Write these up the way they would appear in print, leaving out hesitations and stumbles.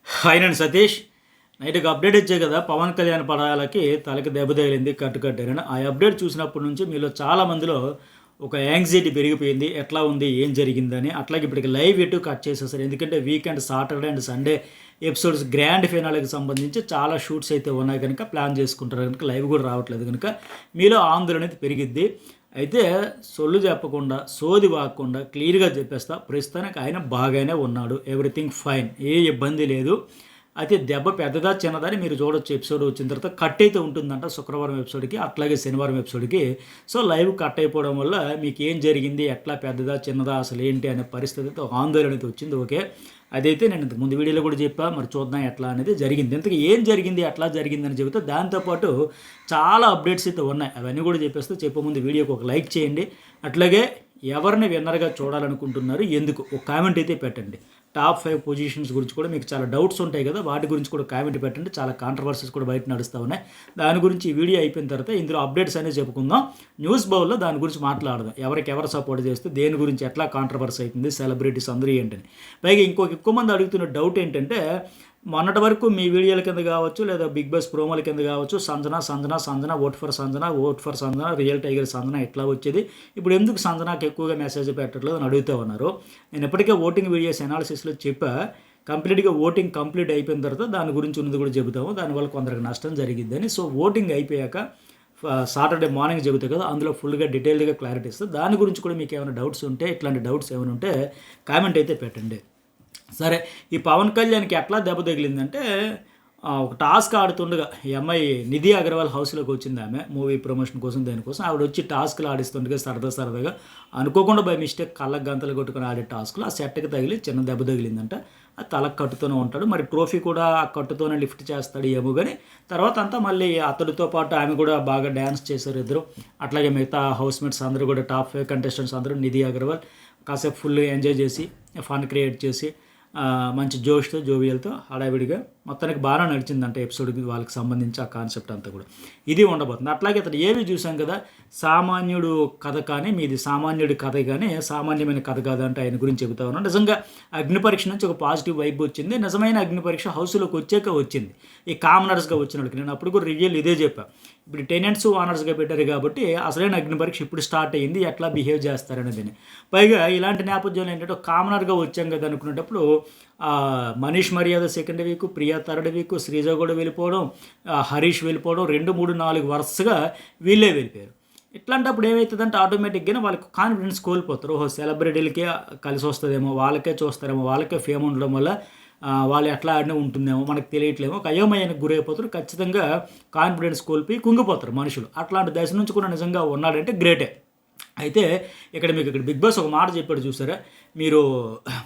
Hi నేను సతీష్. నైట్కి update ఇచ్చే కదా పవన్ కళ్యాణ్ పడాలకి తలకి దెబ్బ తగిలింది కట్టుకట్టారని. ఆ అప్డేట్ చూసినప్పటి నుంచి మీలో చాలా మందిలో ఒక యాంగ్జైటీ పెరిగిపోయింది. ఎట్లా ఉంది, ఏం జరిగిందని. అట్లాగే ఇప్పటికి లైవ్ ఎటు కట్ చేసేసారు. ఎందుకంటే weekend Saturday and Sunday episodes grand ఫినాలేకి సంబంధించి చాలా షూట్స్ అయితే ఉన్నాయి కనుక ప్లాన్ చేసుకుంటారు కనుక లైవ్ కూడా రావట్లేదు కనుక మీలో ఆందోళన అయితే పెరిగిద్ది. అయితే సొల్లు చెప్పకుండా సోది వాగకుండా క్లియర్గా చెప్పేస్తా. ప్రస్తుతానికి ఆయన బాగానే ఉన్నాడు, ఎవ్రీథింగ్ ఫైన్, ఏ ఇబ్బంది లేదు. అయితే దెబ్బ పెద్దదా చిన్నదా అని మీరు చూడొచ్చు. ఎపిసోడ్ వచ్చిన తర్వాత కట్ అయితే ఉంటుందంట శుక్రవారం ఎపిసోడ్కి, అట్లాగే శనివారం ఎపిసోడ్కి. సో లైవ్ కట్ అయిపోవడం వల్ల మీకు ఏం జరిగింది, ఎట్లా పెద్దదా చిన్నదా అసలు ఏంటి అనే పరిస్థితితో ఆందోళన అయితే వచ్చింది. ఓకే, అదైతే నేను ఇంతకు ముందు వీడియోలో కూడా చెప్పా. మరి చూద్దాం ఎట్లా అనేది జరిగింది, ఇంతకు ఏం జరిగింది, ఎట్లా జరిగిందని చెబుతా. దాంతోపాటు చాలా అప్డేట్స్ అయితే ఉన్నాయి, అవన్నీ కూడా చెప్పేస్తే చెప్పే ముందు వీడియోకి ఒక లైక్ చేయండి. అట్లాగే ఎవరిని విన్నర్గా చూడాలనుకుంటున్నారు, ఎందుకు, ఒక కామెంట్ అయితే పెట్టండి. టాప్ 5 పొజిషన్స్ గురించి కూడా మీకు చాలా డౌట్స్ ఉంటాయి కదా, వాటి గురించి కూడా కామెంట్ పెట్టండి. చాలా కాంట్రవర్సీస్ కూడా బయట నడుస్తూ ఉన్నాయి. దాని గురించి ఈ వీడియో అయిపోయిన తర్వాత ఇందులో అప్డేట్స్ అనేది చెప్పుకుందాం. న్యూస్ బౌల్లో దాని గురించి మాట్లాడదాం. ఎవరు సపోర్ట్ చేస్తే దేని గురించి ఎట్లా కాంట్రవర్సీ అవుతుంది, సెలబ్రిటీస్ అందరూ ఏంటని. పైగా ఇంకొక ఎక్కువ మంది అడుగుతున్న డౌట్ ఏంటంటే, మొన్నటి వరకు మీ వీడియోల కింద కావచ్చు లేదా బిగ్ బాస్ ప్రోమోల కింద కావచ్చు Sanjana vote for Sanjana real tiger Sanjana ఎట్లా వచ్చేది, ఇప్పుడు ఎందుకు సంజనాకి ఎక్కువగా మెసేజ్ పెట్టట్లేదు అని అడుగుతూ ఉన్నారు. నేను ఇప్పటికే ఓటింగ్ వీడియోస్ అనాలిసిస్లో చెప్పా. కంప్లీట్గా ఓటింగ్ కంప్లీట్ అయిపోయిన తర్వాత దాని గురించి ఉన్నది కూడా చెబుతాము. దానివల్ల కొందరికి నష్టం జరిగిద్దని. సో ఓటింగ్ అయిపోయాక సాటర్డే మార్నింగ్ చెబుతాయి కదా, అందులో ఫుల్గా డీటెయిల్డ్గా క్లారిటీ ఇస్తుంది. దాని గురించి కూడా మీకు ఏమైనా డౌట్స్ ఉంటే, ఇట్లాంటి డౌట్స్ ఏమైనా ఉంటే కామెంట్ అయితే పెట్టండి. సరే, ఈ పవన్ కళ్యాణ్కి ఎట్లా దెబ్బ తగిలిందంటే, ఒక టాస్క్ ఆడుతుండగా ఈ అమ్మాయి నిధి అగర్వాల్ హౌస్లోకి వచ్చింది. ఆమె మూవీ ప్రమోషన్ కోసం దేనికోసం ఆవిడ వచ్చి టాస్క్లు ఆడిస్తుండగా సరదాగా అనుకోకుండా బై మిస్టేక్ కళ్ళకు గంతలు కొట్టుకుని ఆడే టాస్క్లు ఆ సెట్కి తగిలి చిన్న దెబ్బ తగిలిందంట. ఆ తలకు కట్టుతూనే ఉంటాడు. మరి ట్రోఫీ కూడా ఆ కట్టుతోనే లిఫ్ట్ చేస్తాడు ఏమో కానీ, తర్వాత అంతా మళ్ళీ అతడితో పాటు ఆమె కూడా బాగా డ్యాన్స్ చేశారు ఇద్దరు. అట్లాగే మిగతా హౌస్మేట్స్ అందరూ కూడా టాప్ 5 కంటెస్టెంట్స్ అందరూ నిధి అగర్వాల్ కాసేపు ఫుల్ ఎంజాయ్ చేసి ఫన్ క్రియేట్ చేసి మంచి జోష్తో జోవియల్తో హడావిడిగా మొత్తానికి బాగా నడిచిందంట ఎపిసోడ్కి, వాళ్ళకి సంబంధించి ఆ కాన్సెప్ట్ అంతా కూడా ఇది ఉండబోతుంది. అట్లాగే అతను ఏవి చూసాం కదా, సామాన్యుడు కథ కానీ మీది సామాన్యుడి కథ కానీ సామాన్యమైన కథ కాదంటే ఆయన గురించి చెబుతా ఉన్నాను. నిజంగా అగ్ని పరీక్ష నుంచి ఒక పాజిటివ్ వైబ్ వచ్చింది. నిజమైన అగ్ని పరీక్ష హౌస్లోకి వచ్చాక వచ్చింది. ఈ కామనర్స్గా వచ్చిన వాళ్ళకి నేను అప్పుడు కూడా రివ్యూలు ఇదే చెప్పాను. ఇప్పుడు టెనెంట్స్ ఓనర్స్గా పెట్టారు కాబట్టి అసలైన అగ్ని పరీక్ష ఇప్పుడు స్టార్ట్ అయ్యింది, ఎట్లా బిహేవ్ చేస్తారనేది. పైగా ఇలాంటి నేపథ్యంలో ఏంటంటే కామనర్గా వచ్చాం కదా అనుకునేటప్పుడు మనీష్ మర్యాద second week, Priya third week, Sreeja కూడా వెళ్ళిపోవడం, హరీష్ వెళ్ళిపోవడం, 2, 3, 4 వరుసగా వీళ్ళే వెళ్ళిపోయారు. ఇట్లాంటప్పుడు ఏమవుతుందంటే ఆటోమేటిక్గా వాళ్ళకి కాన్ఫిడెన్స్ కోల్పోతారు. ఓహో, సెలబ్రిటీలకే కలిసి వస్తుందేమో, వాళ్ళకే చూస్తారేమో, వాళ్ళకే ఫేమ్ ఉండడం వల్ల వాళ్ళు ఎట్లా ఆడినా ఉంటుందేమో మనకు తెలియట్లేమో, ఒక అయోమయానికి గురైపోతారు. ఖచ్చితంగా కాన్ఫిడెన్స్ కోల్పోయి కుంగిపోతారు మనుషులు. అట్లాంటి దశ నుంచి కూడా నిజంగా ఉన్నాడంటే గ్రేటే. అయితే ఇక్కడ బిగ్ బాస్ ఒక మాట చెప్పాడు చూసారా, మీరు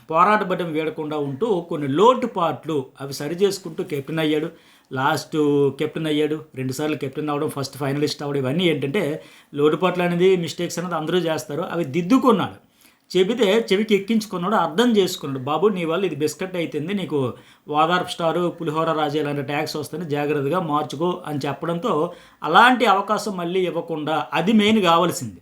పోరాట బట్టం వీడకుండా ఉంటూ కొన్ని లోటుపాట్లు అవి సరి చేసుకుంటూ కెప్టెన్ అయ్యాడు. లాస్ట్ కెప్టెన్ అయ్యాడు, 2 సార్లు కెప్టెన్ అవ్వడం, ఫస్ట్ ఫైనలిస్ట్ అవ్వడం, ఇవన్నీ ఏంటంటే లోటుపాట్లు అనేది మిస్టేక్స్ అనేది అందరూ చేస్తారు, అవి దిద్దుకున్నాడు. చెబితే చెవికి ఎక్కించుకున్నాడు, అర్థం చేసుకున్నాడు. బాబు నీ వల్ల ఇది బిస్కెట్ అవుతుంది, నీకు వాదార్ప్ స్టారు పులిహోర రాజే ఇలాంటి ట్యాక్స్ వస్తుంది, జాగ్రత్తగా మార్చుకో అని చెప్పడంతో అలాంటి అవకాశం మళ్ళీ ఇవ్వకుండా, అది మెయిన్ కావాల్సింది.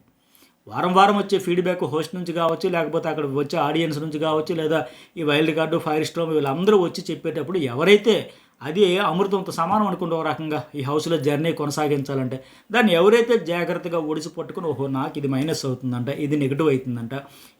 వారం వచ్చే ఫీడ్బ్యాక్ హోస్ట్ నుంచి కావచ్చు, లేకపోతే అక్కడ వచ్చే ఆడియన్స్ నుంచి కావచ్చు, లేదా ఈ వైల్డ్ కార్డు, ఫైర్ స్టామ్ వీళ్ళందరూ వచ్చి చెప్పేటప్పుడు ఎవరైతే అది అమృతంతో సమానం అనుకుంటే ఒక రకంగా ఈ హౌస్లో జర్నీ కొనసాగించాలంటే దాన్ని ఎవరైతే జాగ్రత్తగా ఒడిసి పట్టుకుని, ఓహో నాకు ఇది మైనస్ అవుతుందంట, ఇది నెగిటివ్ అవుతుందంట,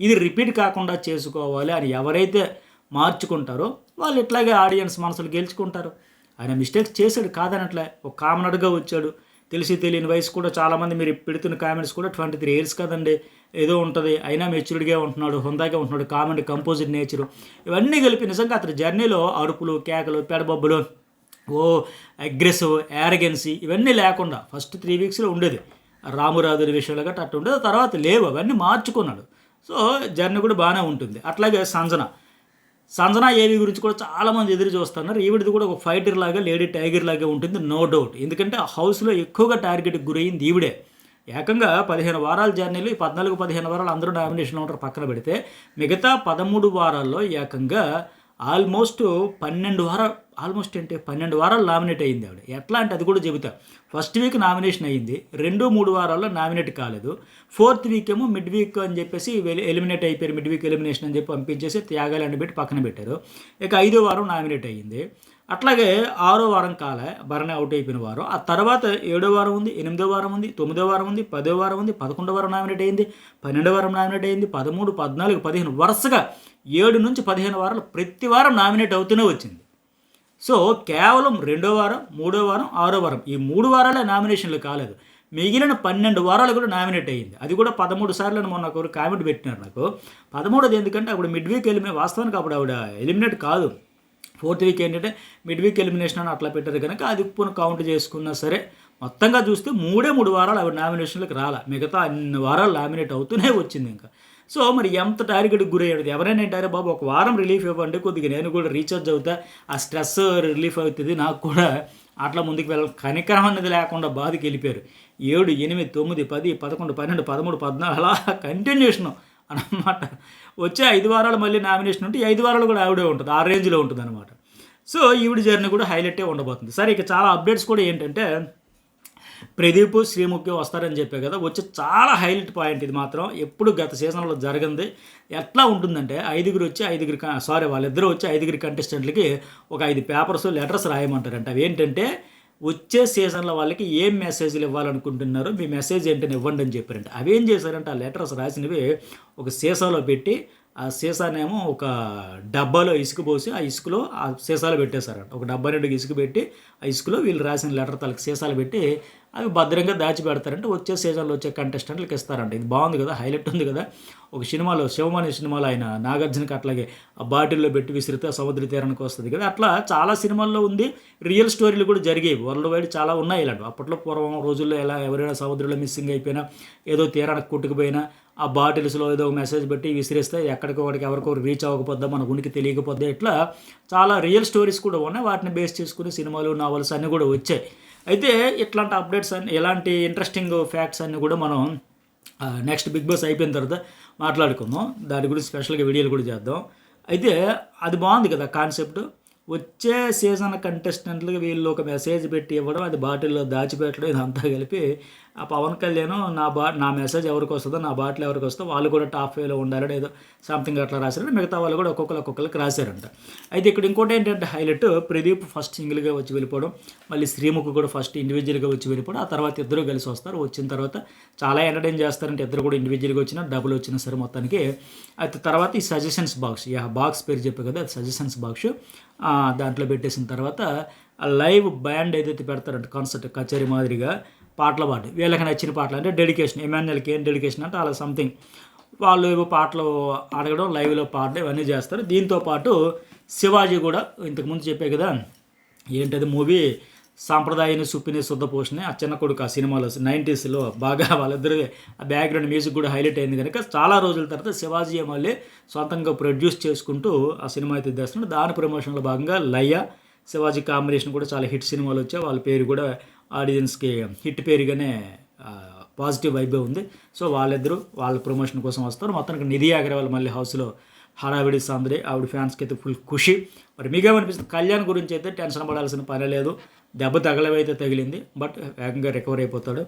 ఇది రిపీట్ కాకుండా చేసుకోవాలి అని ఎవరైతే మార్చుకుంటారో వాళ్ళు ఇట్లాగే ఆడియన్స్ మనసులు గెలుచుకుంటారు. ఆయన మిస్టేక్స్ చేశాడు కాదనట్లే, ఒక కామనర్గా వచ్చాడు. తెలిసి తెలియని వయసు కూడా చాలామంది మీరు పెడుతున్న కామెంట్స్ కూడా 23 ఇయర్స్ కదండి, ఏదో ఉంటుంది, అయినా మెచ్యూర్డ్గా ఉంటున్నాడు, హుందాగా ఉంటున్నాడు, కామెంట్ కంపోజిట్ నేచరు, ఇవన్నీ కలిపి నిజంగా అతని జర్నీలో అరుపులు, కేకలు, పెడబొబ్బులు, అగ్రెసివ్, యారగెన్సీ ఇవన్నీ లేకుండా ఫస్ట్ 3 వీక్స్లో ఉండేది. రామురాజు విషయంలో గట్రా అట్టు ఉండేది, తర్వాత లేవు, అవన్నీ మార్చుకున్నాడు. సో జర్నీ కూడా బాగానే ఉంటుంది. అట్లాగే సంజన ఏవి గురించి కూడా చాలామంది ఎదురు చూస్తున్నారు. ఈవిడిది కూడా ఒక ఫైటర్ లాగా, లేడీ టైగర్ లాగా ఉంటుంది, నో డౌట్. ఎందుకంటే ఆ హౌస్లో ఎక్కువగా టార్గెట్కి గురయ్యింది ఈవిడే. ఏకంగా 15 వారాల జర్నీలు, 14, 15 వారాలు అందరూ నామినేషన్లో ఉంటారు పక్కన పెడితే, మిగతా 13 వారాల్లో ఏకంగా ఆల్మోస్ట్ 12 వారాలు నామినేట్ అయ్యింది ఆవిడ. ఎట్లా అంటే అది కూడా చెబుతా. ఫస్ట్ వీక్ నామినేషన్ అయ్యింది, 2-3 వారాల్లో నామినేట్ కాలేదు. ఫోర్త్ వీక్ ఏమో మిడ్ వీక్ అని చెప్పేసి ఎలిమినేట్ అయిపోయారు, మిడ్ వీక్ ఎలిమినేషన్ అని చెప్పి పంపించేసి త్యాగాలు ఎండబెట్టి పక్కన పెట్టారు. ఇక 5వ వారం నామినేట్ అయ్యింది. అట్లాగే 6వ వారం భరణి అవుట్ అయిపోయిన వారం. ఆ తర్వాత 7వ వారం ఉంది, 8వ వారం ఉంది, 9వ వారం ఉంది, 10వ వారం ఉంది, 11వ వారం నామినేట్ అయింది, 12వ వారం నామినేట్ అయింది, 13, 14, 15 వరుసగా 7 నుంచి 15 వారాలు ప్రతి వారం నామినేట్ అవుతూనే వచ్చింది. సో కేవలం 2వ వారం, 3వ వారం, 6వ వారం ఈ 3 వారాలే నామినేషన్లు కాలేదు. మిగిలిన 12 వారాలు కూడా నామినేట్ అయ్యింది. అది కూడా 13 సార్లు మొన్న ఒకరు కామెంట్ పెట్టినారు నాకు. 13ది ఎందుకంటే అప్పుడు మిడ్ వీక్ వాస్తవానికి అప్పుడు ఆవిడ ఎలిమినేట్ కాదు. ఫోర్త్ వీక్ ఏంటంటే మిడ్ వీక్ ఎలిమినేషన్ అని అట్లా పెట్టారు కనుక అది ఇప్పుడు కౌంట్ చేసుకున్నా సరే మొత్తంగా చూస్తే 3 వారాలు ఆవిడ నామినేషన్లకు రాలా. మిగతా అన్ని వారాలు నామినేట్ అవుతూనే వచ్చింది ఇంకా. సో మరి ఎంత టార్గెట్కి గురయ్యాడు. ఎవరైనా ఏంటారే బాబు ఒక వారం రిలీఫ్ ఇవ్వండి, కొద్దిగా నేను కూడా రీఛార్జ్ అవుతా, ఆ స్ట్రెస్ రిలీఫ్ అవుతుంది నాకు కూడా, అట్లా ముందుకు కనికరం అనేది లేకుండా బాధకి వెళ్ళిపోయారు. 7, 8, 9, 10, 11, 12, 13, 14 అలా కంటిన్యూషన్ అనమాట. వచ్చే 5 వారాలు మళ్ళీ నామినేషన్ ఉంటే 5 వారాలు కూడా ఆవిడే ఉంటుంది, ఆ రేంజ్లో ఉంటుంది అనమాట. సో ఈవిడ జర్నీ కూడా హైలైటే ఉండబోతుంది. సరే ఇక చాలా అప్డేట్స్ కూడా ఏంటంటే ప్రదీప్, శ్రీముఖి వస్తారని చెప్పే కదా, వచ్చే చాలా హైలైట్ పాయింట్ ఇది మాత్రం. ఎప్పుడు గత సీజన్లో జరిగింది. ఎట్లా ఉంటుందంటే వాళ్ళిద్దరూ వచ్చి 5 కంటెస్టెంట్లకి ఒక 5 పేపర్స్ లెటర్స్ రాయమంటారంట. అవి ఏంటంటే వచ్చే సీజన్లో వాళ్ళకి ఏం మెసేజ్లు ఇవ్వాలనుకుంటున్నారో మీ మెసేజ్ ఏంటని ఇవ్వండి అని చెప్పారంట. అవి ఏం చేశారంటే ఆ లెటర్స్ రాసినవి ఒక సీసాలో పెట్టి, ఆ సీసానేమో ఒక డబ్బాలో ఇసుక పోసి ఆ ఇసుకలో ఆ సీసాలు పెట్టేశారంట. ఒక డబ్బా నిండుగా ఇసుక పెట్టి ఆ ఇసుకలో వీళ్ళు రాసిన లెటర్ తలకి సీసాలు పెట్టి అవి భద్రంగా దాచిపెడతారంటే వచ్చే సీజన్లో వచ్చే కంటెస్టెంట్లకు ఇస్తారంట. ఇది బాగుంది కదా, హైలైట్ ఉంది కదా. ఒక సినిమాలో శివమణి సినిమాలో ఆయన నాగార్జునకి అట్లాగే ఆ బాటిల్లో పెట్టి విసిరితే సముద్ర తీరానికి వస్తుంది కదా, అట్లా చాలా సినిమాల్లో ఉంది. రియల్ స్టోరీలు కూడా జరిగేవి, వరల్డ్ వైడ్ చాలా ఉన్నాయి ఇలాంటి. అప్పట్లో పూర్వం రోజుల్లో ఎలా ఎవరైనా సముద్రంలో మిస్సింగ్ అయిపోయినా, ఏదో తీరానికి కొట్టుకుపోయినా ఆ బాటిల్స్లో ఏదో మెసేజ్ పెట్టి విసిరిస్తే ఎక్కడికొకడికి ఎవరికొకరు రీచ్ అవ్వకపోద్దా, మన ఉనికి తెలియకపోద్దా, ఇట్లా చాలా రియల్ స్టోరీస్ కూడా ఉన్నాయి. వాటిని బేస్ చేసుకుని సినిమాలు, నావల్స్ అన్నీ కూడా వచ్చాయి. అయితే ఇట్లాంటి అప్డేట్స్ అన్ని, ఇలాంటి ఇంట్రెస్టింగ్ ఫ్యాక్ట్స్ అన్నీ కూడా మనం నెక్స్ట్ బిగ్ బాస్ అయిపోయిన తర్వాత మాట్లాడుకుందాం. దాని గురించి స్పెషల్గా వీడియోలు కూడా చేద్దాం. అయితే అది బాగుంది కదా కాన్సెప్ట్. వచ్చే సీజన్ కంటెస్టెంట్లకి వీళ్ళు ఒక మెసేజ్ పెట్టి ఇవ్వడం, అది బాటిల్లో దాచిపెట్టడం, ఇదంతా కలిపి ఆ పవన్ కళ్యాణ్ నా మెసేజ్ ఎవరికి వస్తుందో, నా బాటిల్ ఎవరికి వస్తుందో వాళ్ళు కూడా టాప్ 5లో ఉండాలని ఏదో సంథింగ్ అట్లా రాశారంటే, మిగతా వాళ్ళు కూడా ఒక్కొక్కరికి రాశారంట. అయితే ఇక్కడ ఇంకోటి ఏంటంటే హైలైట్, ప్రదీప్ ఫస్ట్ సింగిల్గా వచ్చి వెళ్ళిపోవడం, మళ్ళీ శ్రీముఖి కూడా ఫస్ట్ ఇండివిజువల్గా వచ్చి వెళ్ళిపోవడం, ఆ తర్వాత ఇద్దరు కలిసి వస్తారు. వచ్చిన తర్వాత చాలా ఎంటర్టైన్ చేస్తారంటే ఇద్దరు కూడా ఇండివిజువల్గా వచ్చినా డబుల్ వచ్చినా సరే మొత్తానికి. అయితే తర్వాత ఈ సజెషన్స్ బాక్స్, బాక్స్ పేరు చెప్పే కదా, అది సజెషన్స్ బాక్స్. దాంట్లో పెట్టేసిన తర్వాత లైవ్ బ్యాండ్ ఏదైతే పెడతారంటే కాన్సర్ట్ కచేరీ మాదిరిగా పాటలు పాడి వీళ్ళకి నచ్చిన పాటలు, అంటే డెడికేషన్, ఎమ్మెన్యేలకి ఏం డెడికేషన్ అంటే అలా సంథింగ్ వాళ్ళు ఏవో పాటలు అడగడం, లైవ్లో పాడడం ఇవన్నీ చేస్తారు. దీంతోపాటు శివాజీ కూడా ఇంతకుముందు చెప్పే కదా ఏంటది మూవీ సాంప్రదాయాన్ని సుప్పిని శుద్ధ పోషణి, ఆ చిన్న కొడుకు ఆ సినిమాలో 90sలో బాగా వాళ్ళిద్దరు ఆ బ్యాక్గ్రౌండ్ మ్యూజిక్ కూడా హైలైట్ అయింది కనుక చాలా రోజుల తర్వాత శివాజీ మళ్ళీ సొంతంగా ప్రొడ్యూస్ చేసుకుంటూ ఆ సినిమా అయితే తెస్తున్నాడు. దాని ప్రమోషన్లో భాగంగా లయ శివాజీ కాంబినేషన్ కూడా చాలా హిట్ సినిమాలు వచ్చాయి. వాళ్ళ పేరు కూడా ఆడియన్స్కి హిట్ పేరుగానే పాజిటివ్ వైబే ఉంది. సో వాళ్ళిద్దరూ వాళ్ళ ప్రమోషన్ కోసం వస్తారు. మొత్తానికి నిధి అగర్వాల్ మళ్ళీ హౌస్లో హడావిడి సందడి, ఆవిడ ఫ్యాన్స్కి అయితే ఫుల్ ఖుషి. మరి మీకేమనిపిస్తుంది? కళ్యాణ్ గురించి అయితే టెన్షన్ పడాల్సిన పని లేదు. దెబ్బ తగలవైతే తగిలింది, బట్ వేగంగా రికవర్ అయిపోతాడు.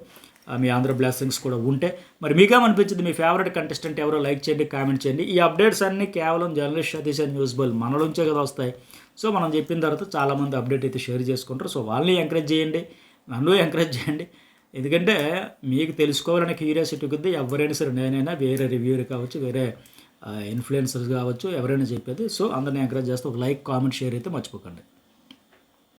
మీ ఆంధ్ర బ్లెస్సింగ్స్ కూడా ఉంటే. మరి మీకేమనిపించింది? మీ ఫేవరెట్ కంటెస్టెంట్ ఎవరో లైక్ చేయండి, కామెంట్ చేయండి. ఈ అప్డేట్స్ అన్నీ కేవలం జర్నలిస్ట్ సతీష్ అండ్ న్యూస్ బల్ మన నుంచే కదా వస్తాయి. సో మనం చెప్పిన తర్వాత చాలామంది అప్డేట్ అయితే షేర్ చేసుకుంటారు. సో వాళ్ళని ఎంకరేజ్ చేయండి, నన్ను ఎంకరేజ్ చేయండి. ఎందుకంటే మీకు తెలుసుకోవాలనే క్యూరియాసిటీ కొద్దీ ఎవరైనా సరే, నేనైనా వేరే రివ్యూర్ కావచ్చు, వేరే ఇన్ఫ్లుయెన్సర్స్ కావచ్చు, ఎవరైనా చెప్పేది. సో అందరిని ఎంకరేజ్ చేస్తే ఒక లైక్, కామెంట్, షేర్ అయితే మర్చిపోకండి.